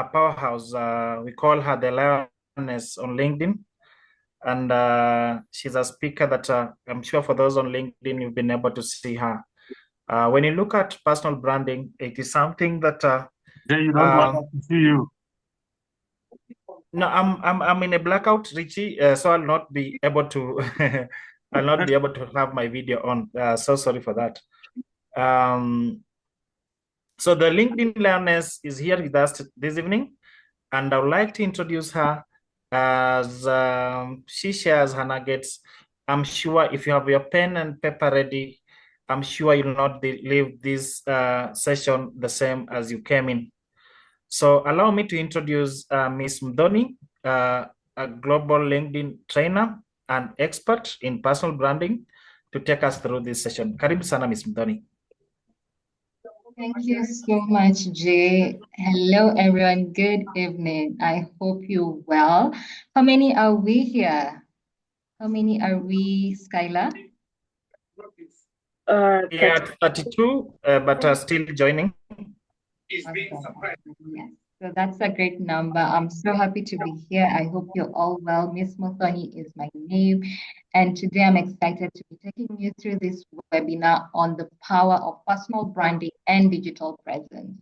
a powerhouse. We call her the Lioness on LinkedIn. And she's a speaker that I'm sure for those on LinkedIn, you've been able to see her. When you look at personal branding, it is something that Then you don't want us um, to see you. no, I'm in a blackout, Richie, so I'll not be able to I'll not be able to have my video on. So sorry for that. Um, so the LinkedIn Learners is here with us this evening, and I would like to introduce her as she shares her nuggets. I'm sure if you have your pen and paper ready, I'm sure you'll not leave this session the same as you came in. So allow me to introduce Ms. Mdoni, a global LinkedIn trainer and expert in personal branding to take us through this session. Karibu sana, Ms. Mdoni. Thank you so much, Jay. Hello, everyone. Good evening. I hope you're well. How many are we here? How many are we, Skylar? Yeah, at 32, but still joining. Yes. So that's a great number. I'm so happy to be here. I hope you're all well. Miss Mothoni is my name. And today I'm excited to be taking you through this webinar on the power of personal branding and digital presence.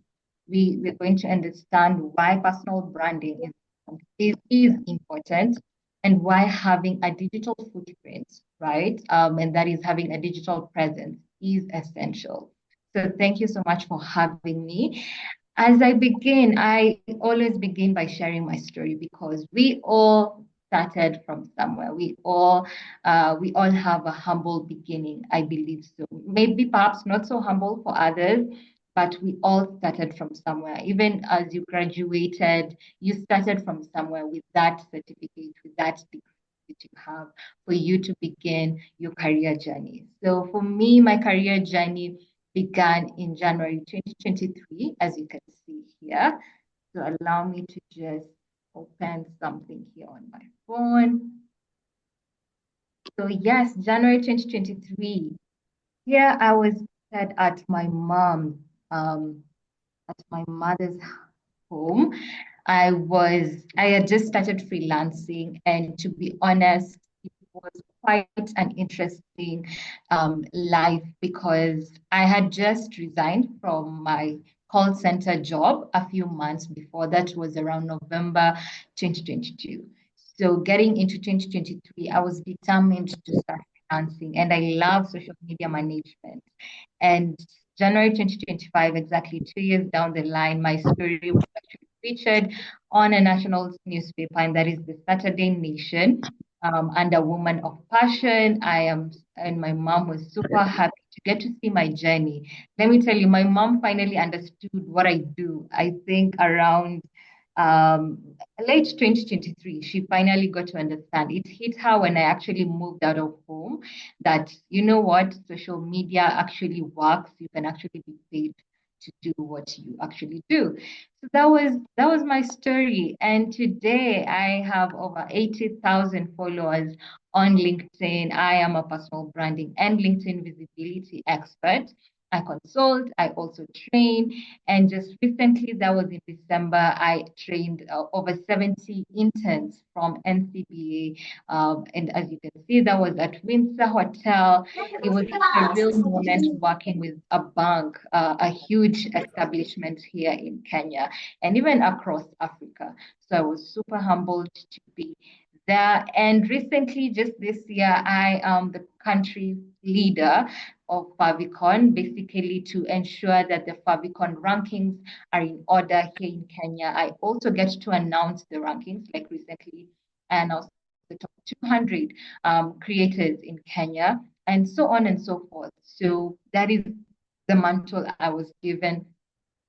We're going to understand why personal branding is important and why having a digital footprint, right? And that is having a digital presence is essential. So thank you so much for having me. As I begin, I always begin by sharing my story because we all started from somewhere. We all have a humble beginning, I believe so. Maybe perhaps not so humble for others, but we all started from somewhere. Even as you graduated, you started from somewhere with that certificate, with that degree that you have for you to begin your career journey. So for me, my career journey began in January 2023, as you can see here. So allow me to just open something here on my phone. So yes, January 2023. Here I was set at at my mother's home. I had just started freelancing, and to be honest, it was quite an interesting life because I had just resigned from my call center job a few months before. That was around November 2022. So getting into 2023, I was determined to start freelancing, and I love social media management. And January 2025, exactly 2 years down the line, my story was actually featured on a national newspaper, and that is the Saturday Nation, under Woman of Passion. And my mom was super happy to get to see my journey. Let me tell you, my mom finally understood what I do. I think around um, late 2023, she finally got to understand. It hit her when I actually moved out of home that, you know what, social media actually works. You can actually be paid to do what you actually do. So that was my story. And today I have over 80,000 followers on LinkedIn. I am a personal branding and LinkedIn visibility expert. I consult, I also train, and just recently, that was in December, I trained over 70 interns from NCBA. And as you can see, that was at Windsor Hotel. It was a real moment working with a bank, a huge establishment here in Kenya and even across Africa. So I was super humbled to be there. And recently, just this year, I am the country leader of Favicon, basically to ensure that the Favicon rankings are in order here in Kenya. I also get to announce the rankings, like recently, I announced the top 200 creators in Kenya, and so on and so forth. So that is the mantle I was given.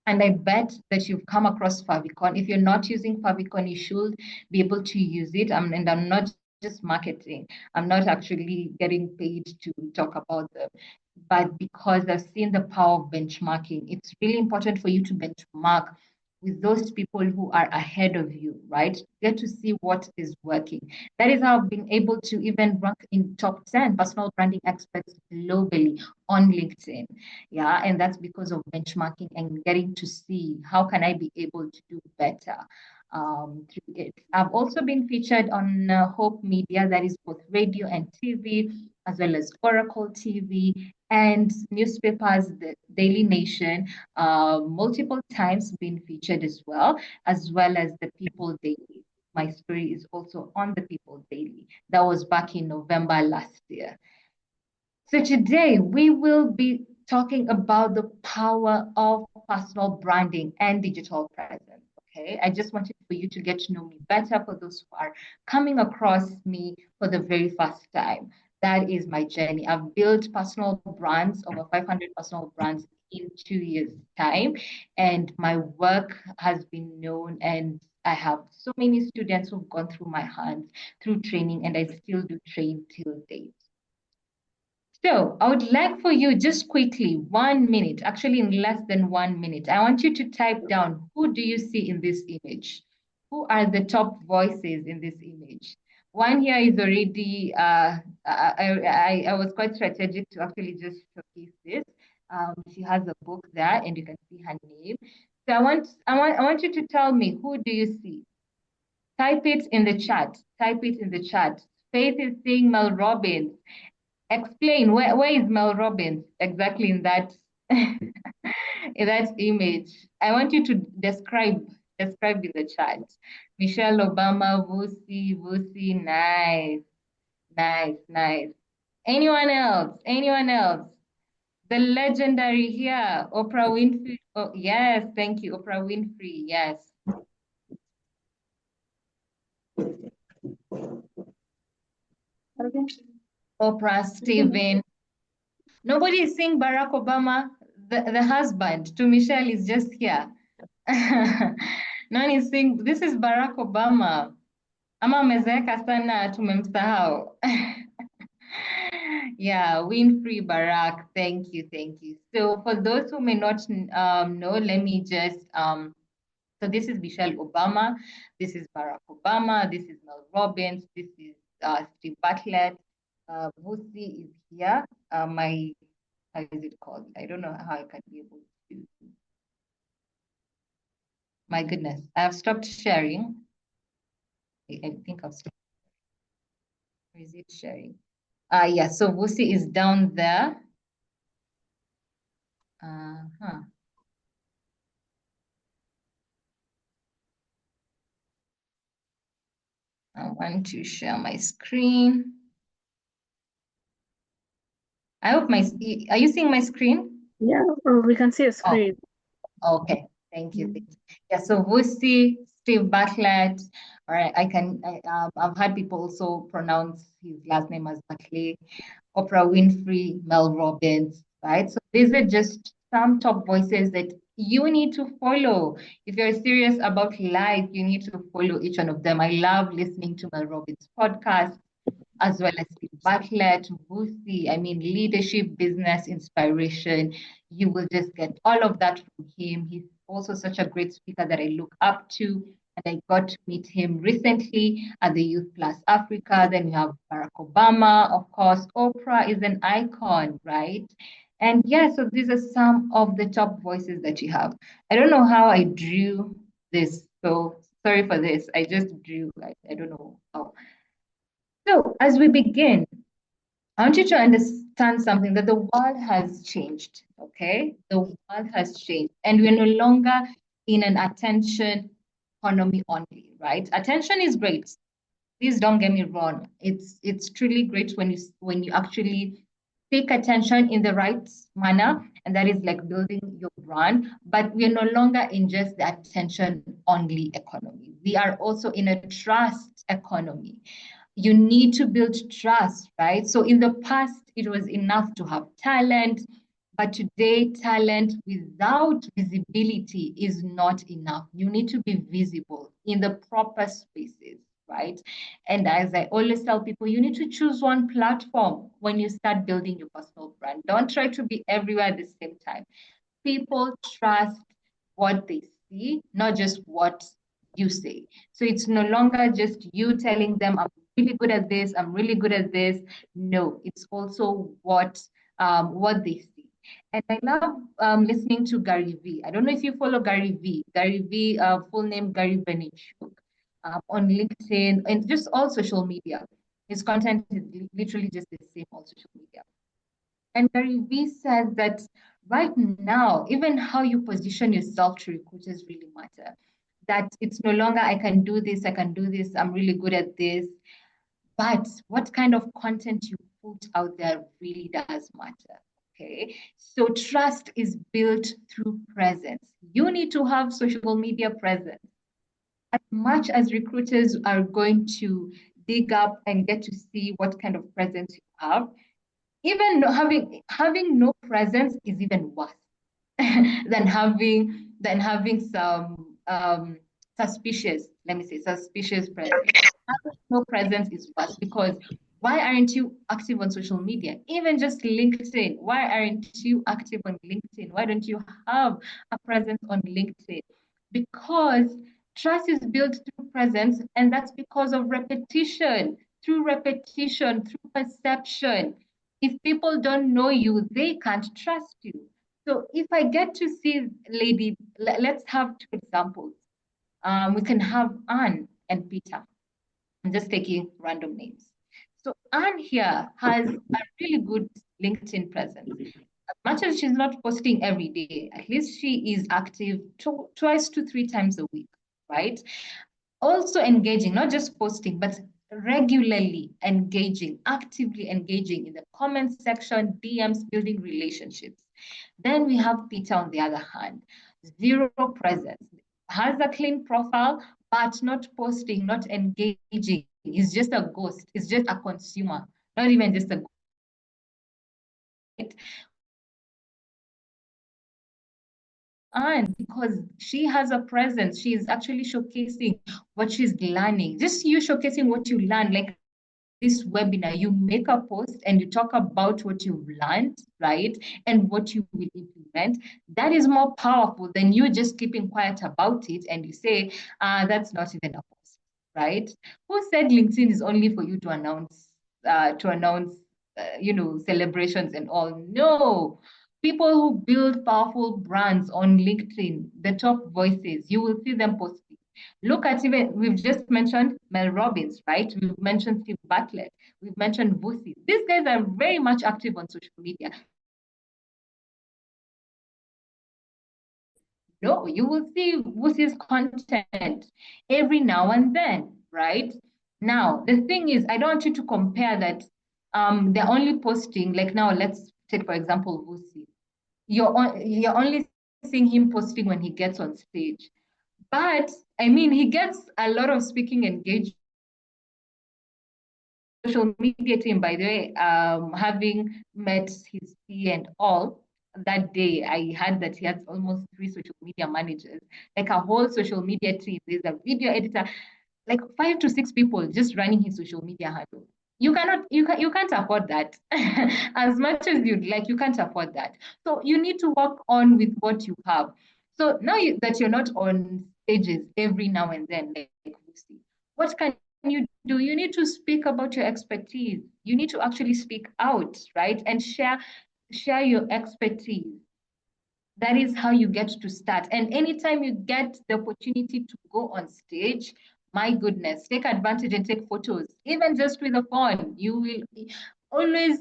And I bet that you've come across Favicon. If you're not using Favicon, you should be able to use it. And I'm not just marketing. I'm not actually getting paid to talk about them, but because I've seen the power of benchmarking. It's really important for you to benchmark with those people who are ahead of you, right? Get to see what is working. That is how I've been able to even rank in top 10 personal branding experts globally on LinkedIn. Yeah, and that's because of benchmarking and getting to see how can I be able to do better through it. I've also been featured on Hope Media, that is both radio and TV, as well as Oracle TV and newspapers, the Daily Nation, multiple times been featured as well as the People Daily. My story is also on the People Daily. That was back in November last year. So today we will be talking about the power of personal branding and digital presence. Okay, I just wanted for you to get to know me better for those who are coming across me for the very first time. That is my journey. I've built personal brands, over 500 personal brands in 2 years' time, and my work has been known, and I have so many students who've gone through my hands through training, and I still do train till date. So I would like for you just quickly, 1 minute, actually in less than 1 minute, I want you to type down, who do you see in this image? Who are the top voices in this image? One here is already, I was quite strategic to actually just showcase this. She has a book there and you can see her name. So I want you to tell me, who do you see? Type it in the chat. Type it in the chat. Faith is seeing Mel Robbins. Explain where is Mel Robbins exactly in that in that image. I want you to describe in the chat. Michelle Obama, Vusi, nice, nice. Anyone else? Anyone else? The legendary here, Oprah Winfrey. Oh, yes, thank you, Oprah Winfrey. Yes. Oprah, Stephen. Nobody is seeing Barack Obama, the husband to Michelle is just here. None is seeing, this is Barack Obama. Ama amezeeka sana tumemsahau. Yeah, Winfrey Barack. Thank you, thank you. So for those who may not know, let me just so this is Michelle Obama, this is Barack Obama, this is Mel Robbins, this is Steve Bartlett. Vusi is here. How is it called? I don't know how I can be able to. My goodness, I've stopped sharing. I think I've stopped. Is it sharing? Yeah, so Vusi is down there. Uh-huh. I want to share my screen. I hope are you seeing my screen? Yeah, we can see a screen. Oh, okay, thank you. Yeah, so Vusi, Steve Bartlett, all right, I've had people also pronounce his last name as Bartlett, Oprah Winfrey, Mel Robbins, right? So these are just some top voices that you need to follow. If you're serious about life, you need to follow each one of them. I love listening to Mel Robbins' podcast, as well as Steve Bartlett, Vusi. I mean, leadership, business, inspiration. You will just get all of that from him. He's also such a great speaker that I look up to. And I got to meet him recently at the Youth Plus Africa. Then we have Barack Obama, of course. Oprah is an icon, right? And yeah, so these are some of the top voices that you have. I don't know how I drew this, so sorry for this. I just drew, I don't know how. So as we begin, I want you to understand something, that the world has changed, okay? The world has changed, and we're no longer in an attention economy only, right? Attention is great. Please don't get me wrong. It's truly great when you actually take attention in the right manner, and that is like building your brand. But we're no longer in just the attention only economy. We are also in a trust economy. You need to build trust, right? So in the past, it was enough to have talent, but today, talent without visibility is not enough. You need to be visible in the proper spaces, right? And as I always tell people, you need to choose one platform when you start building your personal brand. Don't try to be everywhere at the same time. People trust what they see, not just what you say. So it's no longer just you telling them, I'm really good at this, I'm really good at this. No, it's also what they see. And I love listening to Gary Vee. I don't know if you follow Gary Vee. Gary Vee, full name Gary Vaynerchuk, on LinkedIn and just all social media. His content is literally just the same on social media. And Gary Vee says that right now, even how you position yourself to recruiters really matter. That it's no longer I can do this, I can do this, I'm really good at this. But what kind of content you put out there really does matter. Okay. So trust is built through presence. You need to have social media presence. As much as recruiters are going to dig up and get to see what kind of presence you have, even having no presence is even worse than having some suspicious, let me say, suspicious presence. Having no presence is worse because why aren't you active on social media? Even just LinkedIn. Why aren't you active on LinkedIn? Why don't you have a presence on LinkedIn? Because trust is built through presence, and that's because of repetition, through perception. If people don't know you, they can't trust you. So if I get to see Lady, let's have two examples. We can have Anne and Peter. I'm just taking random names. So Anne here has a really good LinkedIn presence. As much as she's not posting every day, at least she is active twice to three times a week, right? Also engaging, not just posting, but regularly engaging, actively engaging in the comment section, DMs, building relationships. Then we have Peter on the other hand, zero presence, has a clean profile, but not posting, not engaging. Is just a ghost, is just a consumer, not even just a ghost. And because she has a presence, she is actually showcasing what she's learning. Just you showcasing what you learn, like this webinar, you make a post and you talk about what you've learned, right? And what you will implement. That is more powerful than you just keeping quiet about it and you say, that's not even a post, right? Who said LinkedIn is only for you to announce, celebrations and all? No. People who build powerful brands on LinkedIn, the top voices, you will see them posting. Look at even, we've just mentioned Mel Robbins, right? We've mentioned Steve Bartlett. We've mentioned Vusi. These guys are very much active on social media. No, you will see Vusi's content every now and then, right? Now, the thing is, I don't want you to compare that they're only posting, like now, let's take, for example, Vusi. You're only seeing him posting when he gets on stage. But I mean, he gets a lot of speaking engagement. Social media team, by the way, having met his P and all that day, I heard that he has almost 3 social media managers, like a whole social media team. There's a video editor, like 5 to 6 people just running his social media handle. You can't afford that. As much as you'd like, you can't afford that. So you need to work on with what you have. So now that you're not on stages every now and then, like Lucy, what can you do? You need to speak about your expertise. You need to actually speak out, right? And share your expertise. That is how you get to start. And anytime you get the opportunity to go on stage, my goodness, take advantage and take photos, even just with a phone. You will always,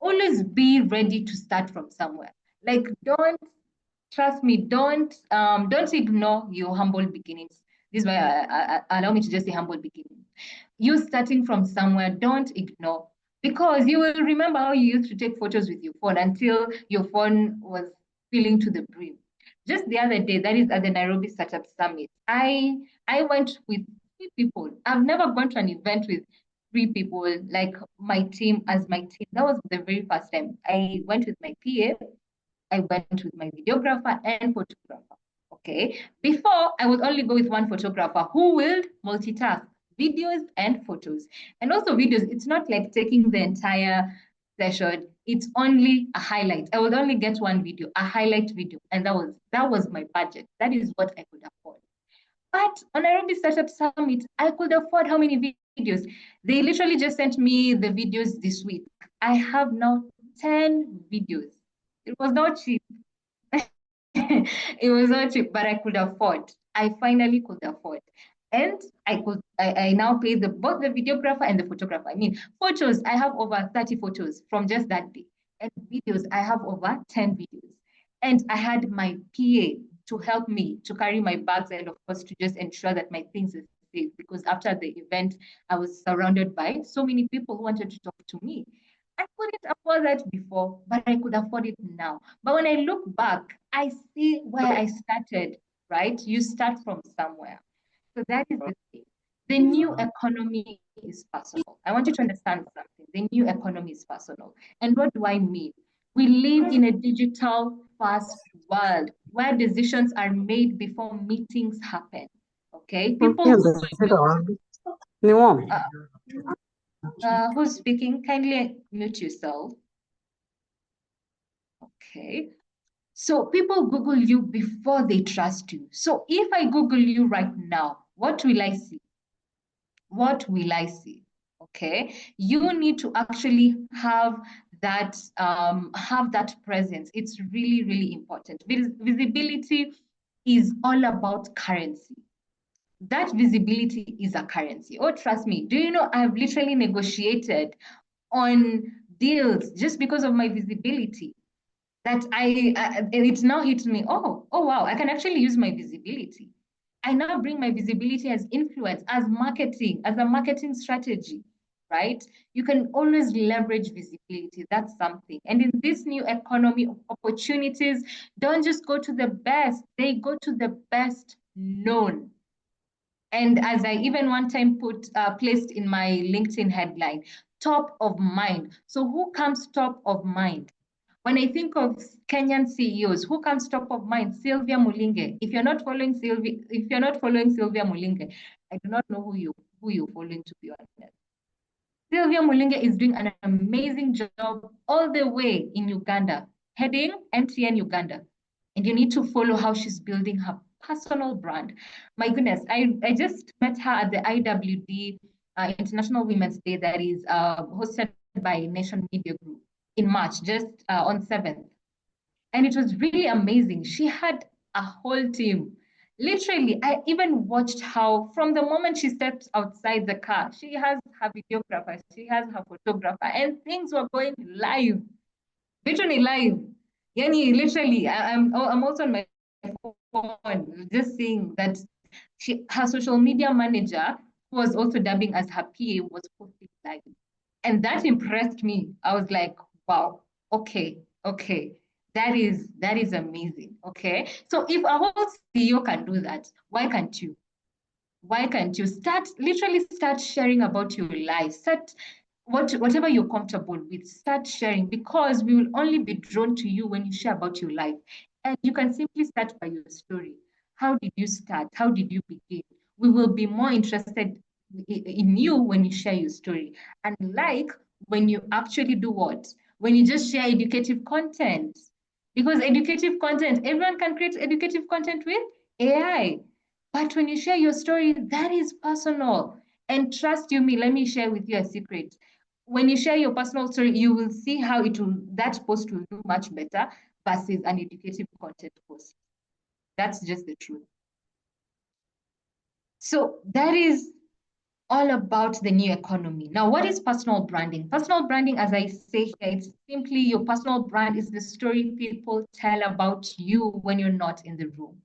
always be ready to start from somewhere. Like, don't trust me, don't ignore your humble beginnings. This is why allow me to just say humble beginnings. You starting from somewhere, don't ignore, because you will remember how you used to take photos with your phone until your phone was filling to the brim. Just the other day, that is at the Nairobi Startup Summit, I went with 3 people. I've never gone to an event with 3 people, like my team as my team. That was the very first time. I went with my PA, I went with my videographer and photographer. Okay. Before, I would only go with one photographer who will multitask videos and photos. And also videos, it's not like taking the entire session, it's only a highlight. I would only get one video, a highlight video, and that was my budget. That is what I could afford. But on Nairobi Startup Summit, I could afford how many videos? They literally just sent me the videos this week. I have now 10 videos. It was not cheap. It was not cheap, but I could afford. I finally could afford. And I now pay both the videographer and the photographer. I mean, photos, I have over 30 photos from just that day. And videos, I have over 10 videos. And I had my PA to help me to carry my bags and, of course, to just ensure that my things are safe. Because after the event, I was surrounded by so many people who wanted to talk to me. I couldn't afford that before, but I could afford it now. But when I look back, I see where I started, right? You start from somewhere. So that is the thing. The new economy is personal. I want you to understand something. The new economy is personal. And what do I mean? We live in a digital fast world where decisions are made before meetings happen. Okay? People, who's speaking? Kindly mute yourself. Okay. So people Google you before they trust you. So if I Google you right now, what will I see? What will I see? Okay. You need to actually have that presence. It's really, really important. Visibility is all about currency. That visibility is a currency. Oh, trust me. Do you know I've literally negotiated on deals just because of my visibility? That it now hits me, oh wow, I can actually use my visibility. I now bring my visibility as influence, as marketing, as a marketing strategy, right? You can always leverage visibility. That's something. And in this new economy, opportunities don't just go to the best, they go to the best known. And as I even one time placed in my LinkedIn headline, top of mind. So who comes top of mind? When I think of Kenyan CEOs, who comes top of mind? Sylvia Mulinge. If you're not following Sylvia Mulinge, I do not know who you're following, to be honest. Sylvia Mulinge is doing an amazing job all the way in Uganda, heading MTN Uganda. And you need to follow how she's building her personal brand. My goodness, I just met her at the IWD International Women's Day that is hosted by Nation Media Group in March, just on 7th. And it was really amazing. She had a whole team. Literally, I even watched how from the moment she stepped outside the car, she has her videographer, she has her photographer, and things were going live. Literally live. Yani, literally, I'm also on my phone just seeing that her social media manager, who was also dubbing as her PA, was posting live. And that impressed me. I was like, wow, okay. That is amazing. Okay. So if a whole CEO can do that, why can't you? Why can't you literally start sharing about your life? Whatever you're comfortable with, start sharing, because we will only be drawn to you when you share about your life. And you can simply start by your story. How did you start? How did you begin? We will be more interested in you when you share your story. And like when you actually do what? When you just share educative content. Because educative content, everyone can create educative content with AI. But when you share your story, that is personal. And trust you me, let me share with you a secret. When you share your personal story, you will see how that post will do much better versus an educative content post. That's just the truth. So that is all about the new economy. Now, what is personal branding? Personal branding, as I say here, it's simply your personal brand is the story people tell about you when you're not in the room.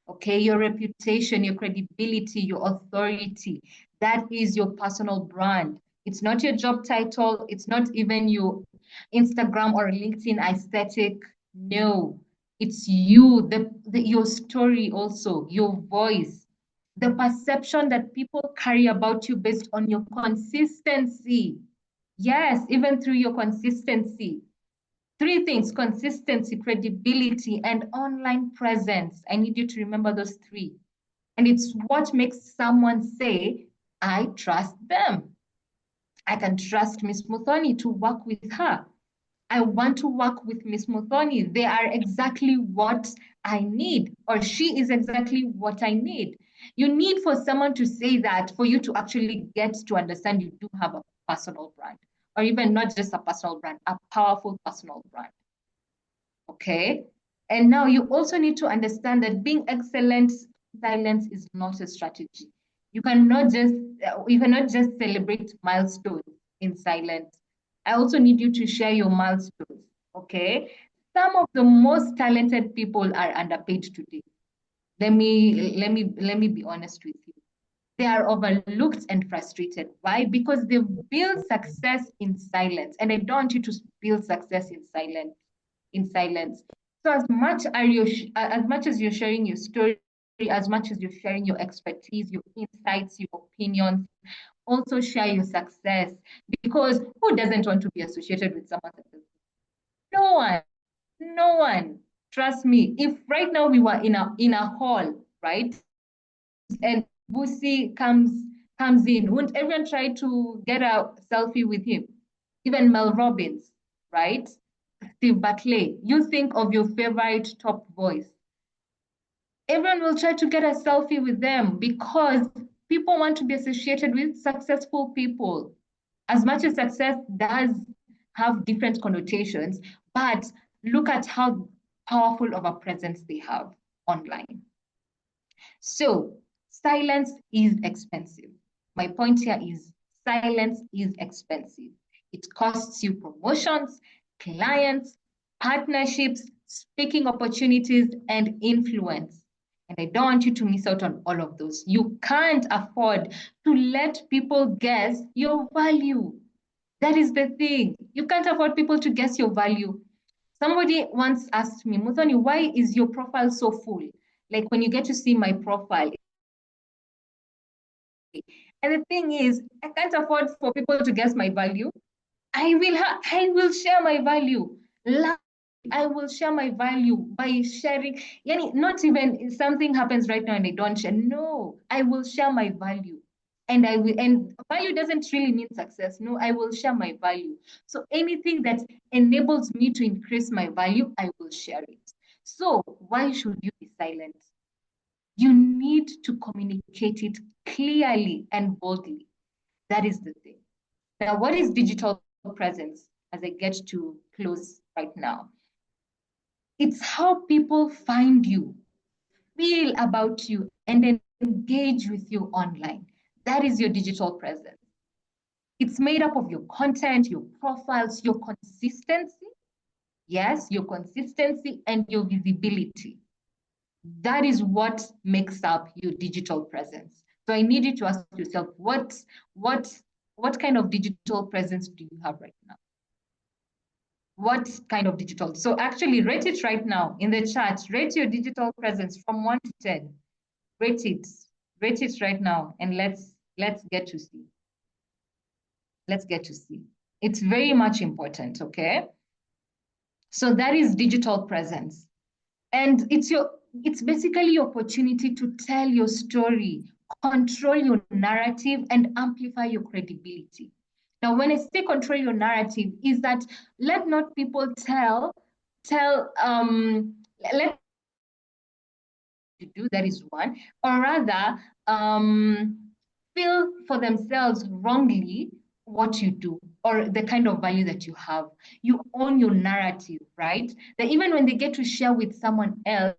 Okay, your reputation, your credibility, your authority, that is your personal brand. It's not your job title. It's not even your Instagram or LinkedIn aesthetic. No, it's you, your story also, your voice, the perception that people carry about you based on your consistency. Yes, even through your consistency. Three things: consistency, credibility, and online presence. I need you to remember those three. And it's what makes someone say, I trust them. I can trust Miss Muthoni to work with her. I want to work with Miss Muthoni. They are exactly what I need, or she is exactly what I need. You need for someone to say that for you to actually get to understand you do have a personal brand, or even not just a personal brand, a powerful personal brand. Okay. And now you also need to understand that being excellent silence is not a strategy. You cannot just celebrate milestones in silence. I also need you to share your milestones. Okay. Some of the most talented people are underpaid today. Let me be honest with you. They are overlooked and frustrated. Why? Because they've built success in silence. And I don't want you to build success in silence. So as much as you're sharing your story, as much as you're sharing your expertise, your insights, your opinions, also share your success. Because who doesn't want to be associated with someone successful? No one. No one. Trust me. If right now we were in a hall, right? And Busi comes in, wouldn't everyone try to get a selfie with him? Even Mel Robbins, right? Steve Bartlett, you think of your favorite top voice. Everyone will try to get a selfie with them because people want to be associated with successful people. As much as success does have different connotations, but look at how powerful of a presence they have online. So silence is expensive. My point here is silence is expensive. It costs you promotions, clients, partnerships, speaking opportunities, and influence. And I don't want you to miss out on all of those. You can't afford to let people guess your value. That is the thing. You can't afford people to guess your value. Somebody once asked me, Muthoni, why is your profile so full? Like when you get to see my profile. And the thing is, I can't afford for people to guess my value. I will share my value. I will share my value by sharing. Yani, not even if something happens right now and I don't share. No, I will share my value. And value doesn't really mean success. No, I will share my value. So anything that enables me to increase my value, I will share it. So why should you be silent? You need to communicate it clearly and boldly. That is the thing. Now, what is digital presence as I get to close right now? It's how people find you, feel about you, and engage with you online. That is your digital presence. It's made up of your content, your profiles, your consistency. Yes, your consistency and your visibility. That is what makes up your digital presence. So I need you to ask yourself, what kind of digital presence do you have right now? What kind of digital? So actually rate it right now in the chat. Rate your digital presence from 1 to 10. Rate it. Rate it right now and let's get to see. Let's get to see. It's very much important, okay? So that is digital presence. And it's basically your opportunity to tell your story, control your narrative, and amplify your credibility. Now, when I say control your narrative, is that let not people let to do, that is one, or rather feel for themselves wrongly what you do or the kind of value that you have. You own your narrative, right? That even when they get to share with someone else,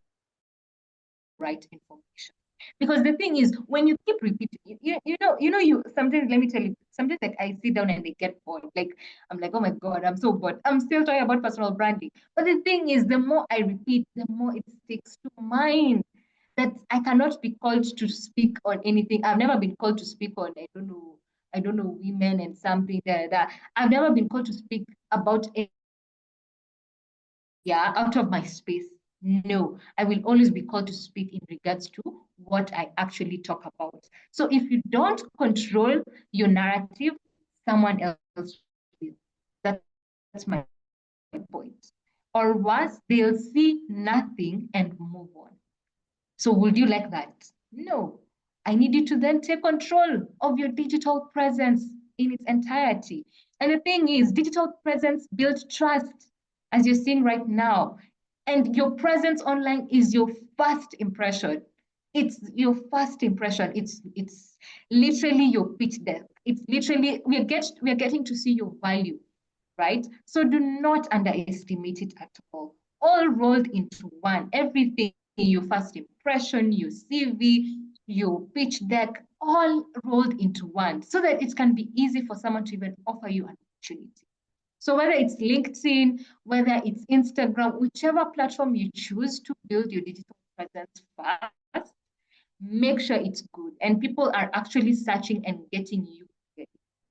right information. Because the thing is, when you keep repeating, you sometimes, let me tell you, sometimes like I sit down and I get bored. Like I'm like, oh my God, I'm so bored. I'm still talking about personal branding. But the thing is, the more I repeat, the more it sticks to mind. That I cannot be called to speak on anything. I've never been called to speak on, I don't know, women and something that I've never been called to speak about it, yeah, out of my space. No, I will always be called to speak in regards to what I actually talk about. So if you don't control your narrative, someone else will. That's my point. Or worse, they'll see nothing and move on. So would you like that? No. I need you to then take control of your digital presence in its entirety. And the thing is, digital presence builds trust, as you're seeing right now. And your presence online is your first impression. It's your first impression. It's literally your pitch deck. It's literally we are getting to see your value, right? So do not underestimate it at all. All rolled into one. Everything, your first impression, your CV, your pitch deck, all rolled into one so that it can be easy for someone to even offer you an opportunity. So whether it's LinkedIn, whether it's Instagram, whichever platform you choose to build your digital presence first, make sure it's good and people are actually searching and getting you,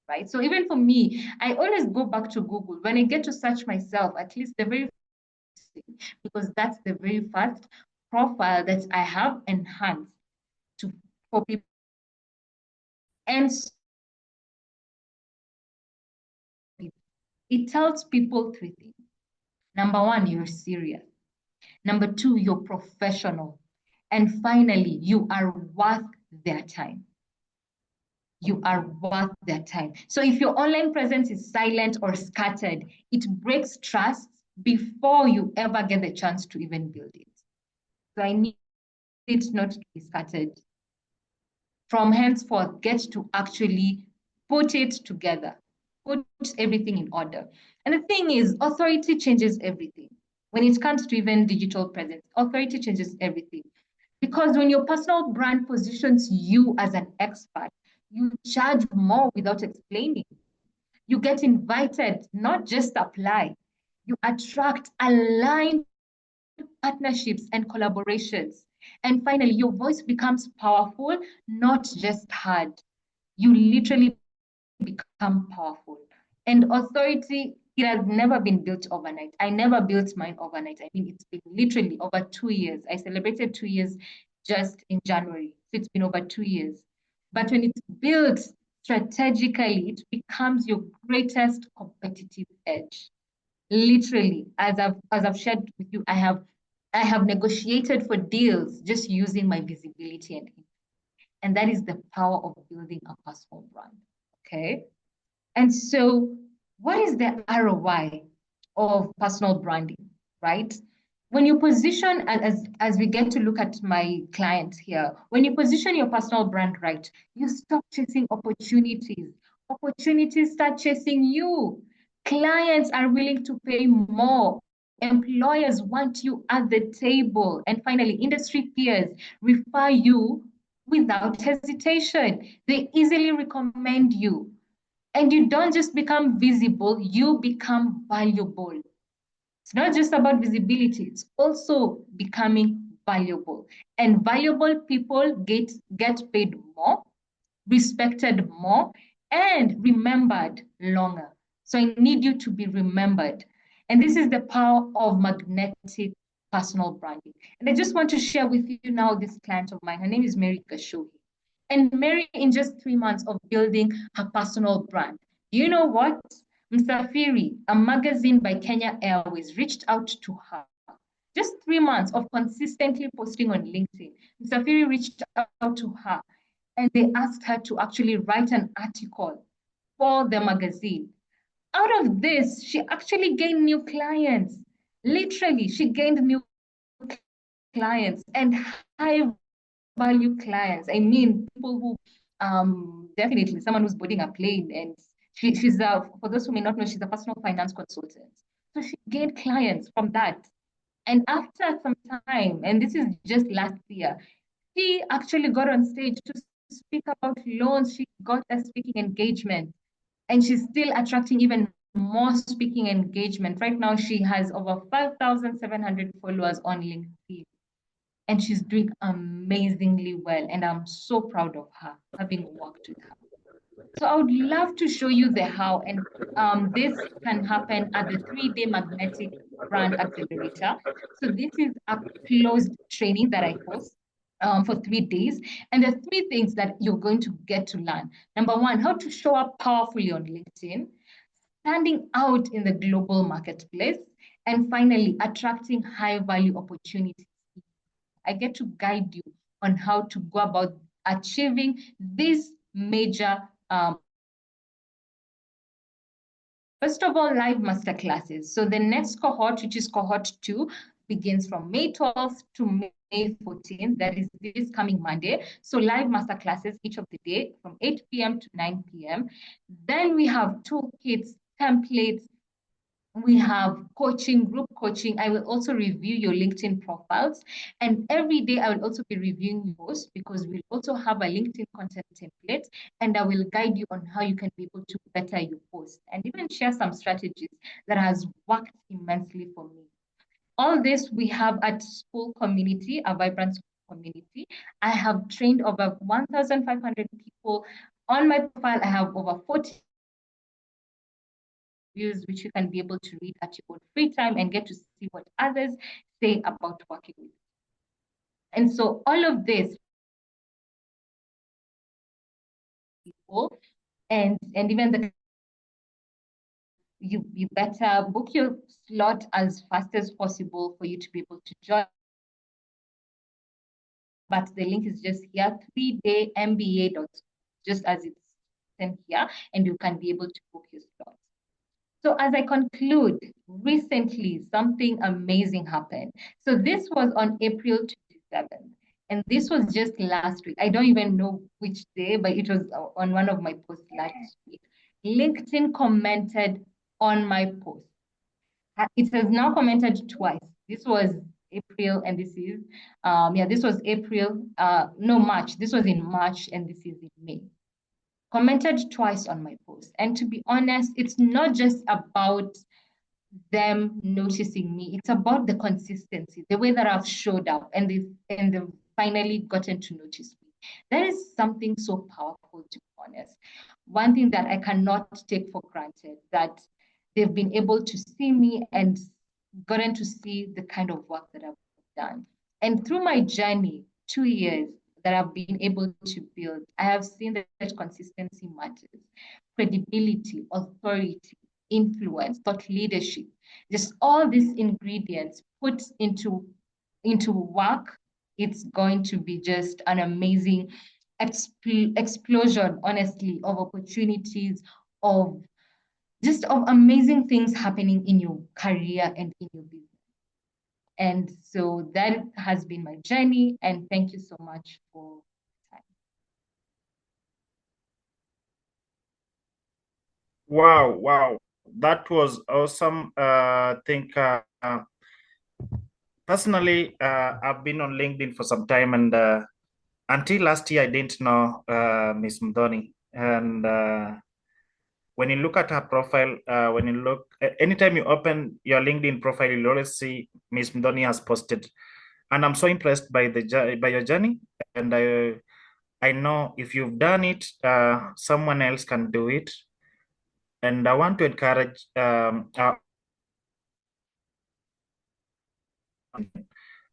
right? So even for me, I always go back to Google when I get to search myself, at least the very first thing, because that's the very first profile that I have enhanced to for people. And it tells people three things. Number one, you're serious. Number two, you're professional. And finally, you are worth their time. You are worth their time. So if your online presence is silent or scattered, it breaks trust before you ever get the chance to even build it. So I need it not to be scattered. From henceforth, get to actually put it together, put everything in order. And the thing is, authority changes everything. When it comes to even digital presence, authority changes everything. Because when your personal brand positions you as an expert, you charge more without explaining. You get invited, not just apply. You attract aligned partnerships and collaborations. And finally, your voice becomes powerful, not just heard. You literally become powerful. And authority, it has never been built overnight. I never built mine overnight. I mean, it's been literally over 2 years. I celebrated 2 years just in January. So it's been over 2 years. But when it's built strategically, it becomes your greatest competitive edge. Literally, as I've shared with you, I have negotiated for deals just using my visibility and that is the power of building a personal brand. Okay. And so, what is the ROI of personal branding, right? When you position, as we get to look at my clients here, when you position your personal brand right, you stop chasing opportunities. Opportunities start chasing you. Clients are willing to pay more. Employers want you at the table. And finally, industry peers refer you without hesitation. They easily recommend you. And you don't just become visible, you become valuable. It's not just about visibility, it's also becoming valuable. And valuable people get paid more, respected more, and remembered longer. So I need you to be remembered. And this is the power of magnetic personal branding. And I just want to share with you now this client of mine. Her name is Mary Gashohi. And Mary, in just 3 months of building her personal brand, do you know what? Msafiri, a magazine by Kenya Airways, reached out to her. Just 3 months of consistently posting on LinkedIn. Msafiri reached out to her and they asked her to actually write an article for the magazine. Out of this, she actually gained new clients. Literally, she gained new clients and high value clients. I mean, people who definitely someone who's boarding a plane and she's for those who may not know, she's a personal finance consultant. So she gained clients from that. And after some time, and this is just last year, she actually got on stage to speak about loans. She got a speaking engagement and she's still attracting even more speaking engagement. Right now, she has over 5,700 followers on LinkedIn and she's doing amazingly well. And I'm so proud of her, having worked with her. So I would love to show you the how, and this can happen at the 3-day Magnetic Brand Accelerator. So this is a closed training that I host for 3 days. And the 3 things that you're going to get to learn. Number one, how to show up powerfully on LinkedIn, standing out in the global marketplace, and finally, attracting high value opportunities. I get to guide you on how to go about achieving these major First of all, live masterclasses. So the next cohort, which is cohort 2, begins from May 12th to May 14th. That is this coming Monday. So live masterclasses each of the day from 8 p.m. to 9 p.m. Then we have toolkits, templates. We have coaching, group coaching. I will also review your LinkedIn profiles. And every day I will also be reviewing your posts because we'll also have a LinkedIn content template, and I will guide you on how you can be able to better your post and even share some strategies that has worked immensely for me. All this we have at School Community, a vibrant school community. I have trained over 1,500 people. On my profile, I have over 40 reviews, which you can be able to read at your own free time and get to see what others say about working with you. And so all of this people and even the you better book your slot as fast as possible for you to be able to join. But the link is just here, 3daymba.com, just as it's sent here, and you can be able to book your slot. So as I conclude, recently something amazing happened. So this was on April 27th, and this was just last week. I don't even know which day, but it was on one of my posts last week. LinkedIn commented on my post. It has now commented twice. This was April, and this is, this was April, no, March. This was in March, and this is in May. Commented twice on my post. And to be honest, it's not just about them noticing me. It's about the consistency, the way that I've showed up, and they've finally gotten to notice me. That is something so powerful, to be honest. One thing that I cannot take for granted, that they've been able to see me and gotten to see the kind of work that I've done. And through my journey, 2 years that I've been able to build, I have seen that consistency matters. Credibility, authority, influence, thought leadership, just all these ingredients put into work, it's going to be just an amazing explosion, honestly, of opportunities, of amazing things happening in your career and in your business. And so that has been my journey, and thank you so much for time. Wow, that was awesome. I think personally, I've been on LinkedIn for some time, and until last year, I didn't know Miss Mdhoni. And when you look at her profile, anytime you open your LinkedIn profile, you'll always see Miss Mdhoni has posted. And I'm so impressed by your journey. And I know if you've done it, someone else can do it. And I want to encourage there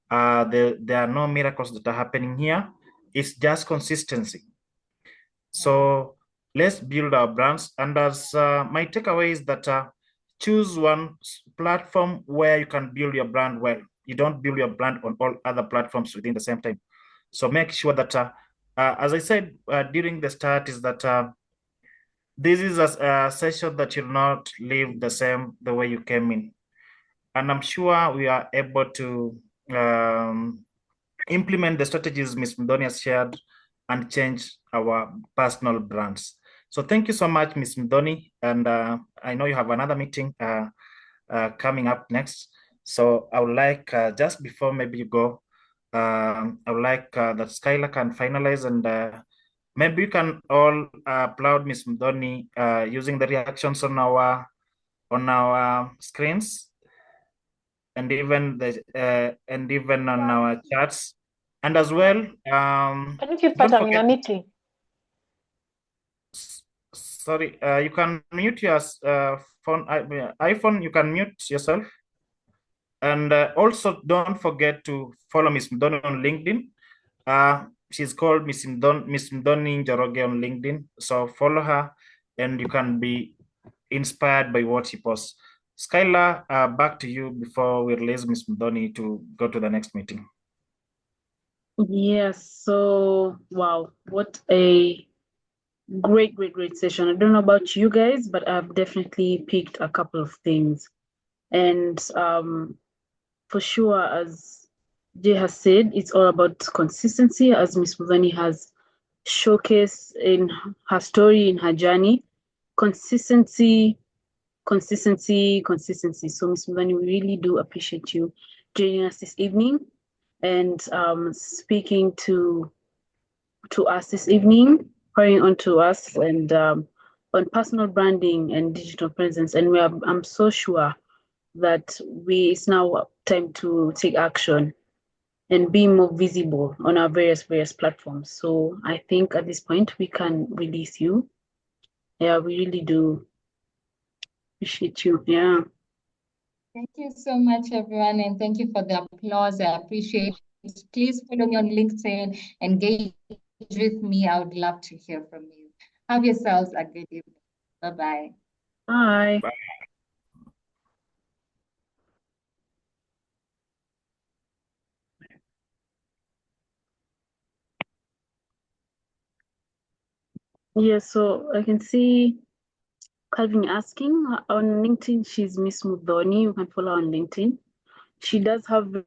are no miracles that are happening here. It's just consistency. So let's build our brands. And as my takeaway is that choose one platform where you can build your brand well. You don't build your brand on all other platforms within the same time. So make sure that, as I said during the start, is that this is a session that you'll not leave the way you came in. And I'm sure we are able to implement the strategies Ms. Mdhoni has shared and change our personal brands. So thank you so much, Ms. Mdhoni. And I know you have another meeting coming up next. So I would like, just before maybe you go, I would like that Skylar can finalize, and maybe you can all applaud Ms. Mdhoni using the reactions on our screens, and even on our chats, and as well. Can you keep that in a meeting? Sorry, you can mute your phone, iPhone. You can mute yourself, and also don't forget to follow Ms. Mdhoni on LinkedIn. She's called Ms. Mdhoni Njoroge on LinkedIn. So follow her, and you can be inspired by what she posts. Skylar, back to you before we release Ms. Mdhoni to go to the next meeting. Yes, so wow, what a Great session. I don't know about you guys, but I've definitely picked a couple of things. And for sure, as Jay has said, it's all about consistency, as Miss Mudhani has showcased in her story, in her journey. Consistency. So Miss Mudhani, we really do appreciate you joining us this evening and speaking to us this evening, pouring on to us and on personal branding and digital presence. And I'm so sure that it's now time to take action and be more visible on our various platforms. So I think at this point we can release you. Yeah, we really do appreciate you. Yeah. Thank you so much, everyone, and thank you for the applause. I appreciate it. Please follow me on LinkedIn, engage with me. I would love to hear from you. Have yourselves a good evening. Bye-bye. Bye. Bye. Yeah, so I can see Calvin asking on LinkedIn, she's Miss Mudhoni. You can follow her on LinkedIn. She does have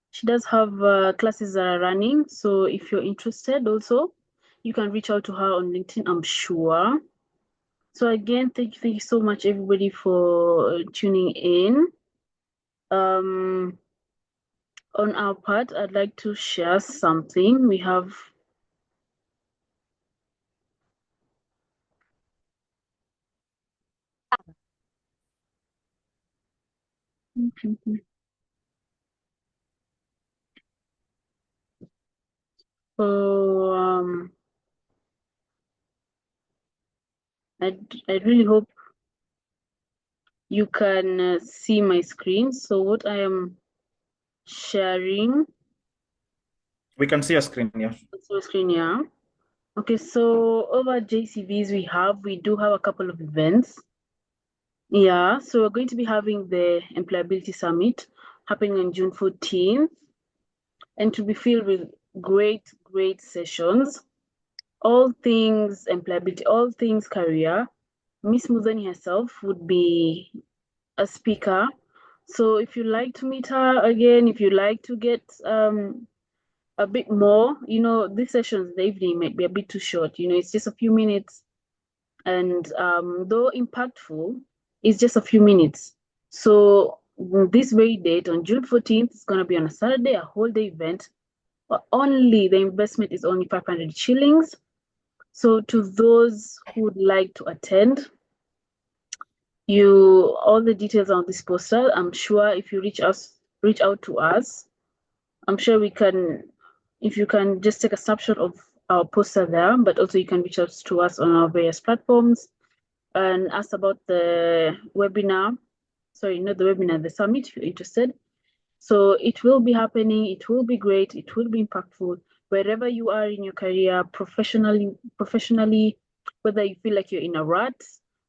she does have classes that are running. So if you're interested also, you can reach out to her on LinkedIn, I'm sure. So again, thank you so much everybody for tuning in. On our part, I'd like to share something. We have so I really hope you can see my screen. So what I am sharing. We can see your screen, yeah. Screen, yeah. Okay, so over JCVs we do have a couple of events. Yeah, so we're going to be having the Employability Summit happening on June 14th, and to be filled with great sessions, all things employability, all things career. Miss Mudhani herself would be a speaker. So if you like to meet her again, if you like to get a bit more, these sessions in the evening might be a bit too short. It's just a few minutes, and though impactful, it's just a few minutes. So this very date on June 14th is going to be on a Saturday, a whole day event, but only the investment is only 500 shillings. So to those who would like to attend, all the details on this poster. I'm sure if you reach out to us, I'm sure we can, if you can just take a snapshot of our poster there, but also you can reach out to us on our various platforms and ask about the webinar. Sorry, not the webinar, the summit if you're interested. So it will be happening, it will be great, it will be impactful. Wherever you are in your career, professionally, whether you feel like you're in a rut,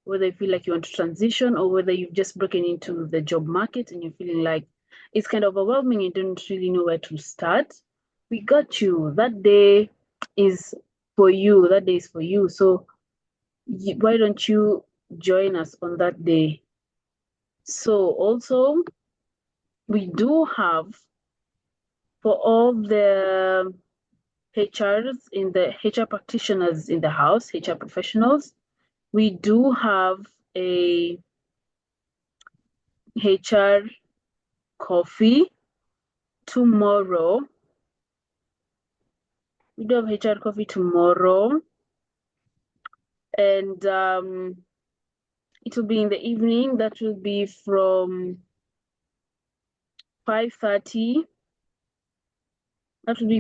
whether you feel like you want to transition, or whether you've just broken into the job market and you're feeling like it's kind of overwhelming and don't really know where to start, we got you. That day is for you. That day is for you. So why don't you join us on that day? So also, we do have, for all the HRs in the HR practitioners in the house, HR professionals, we do have a HR coffee tomorrow. We do have HR coffee tomorrow, and it will be in the evening. That will be from 5:30. That will be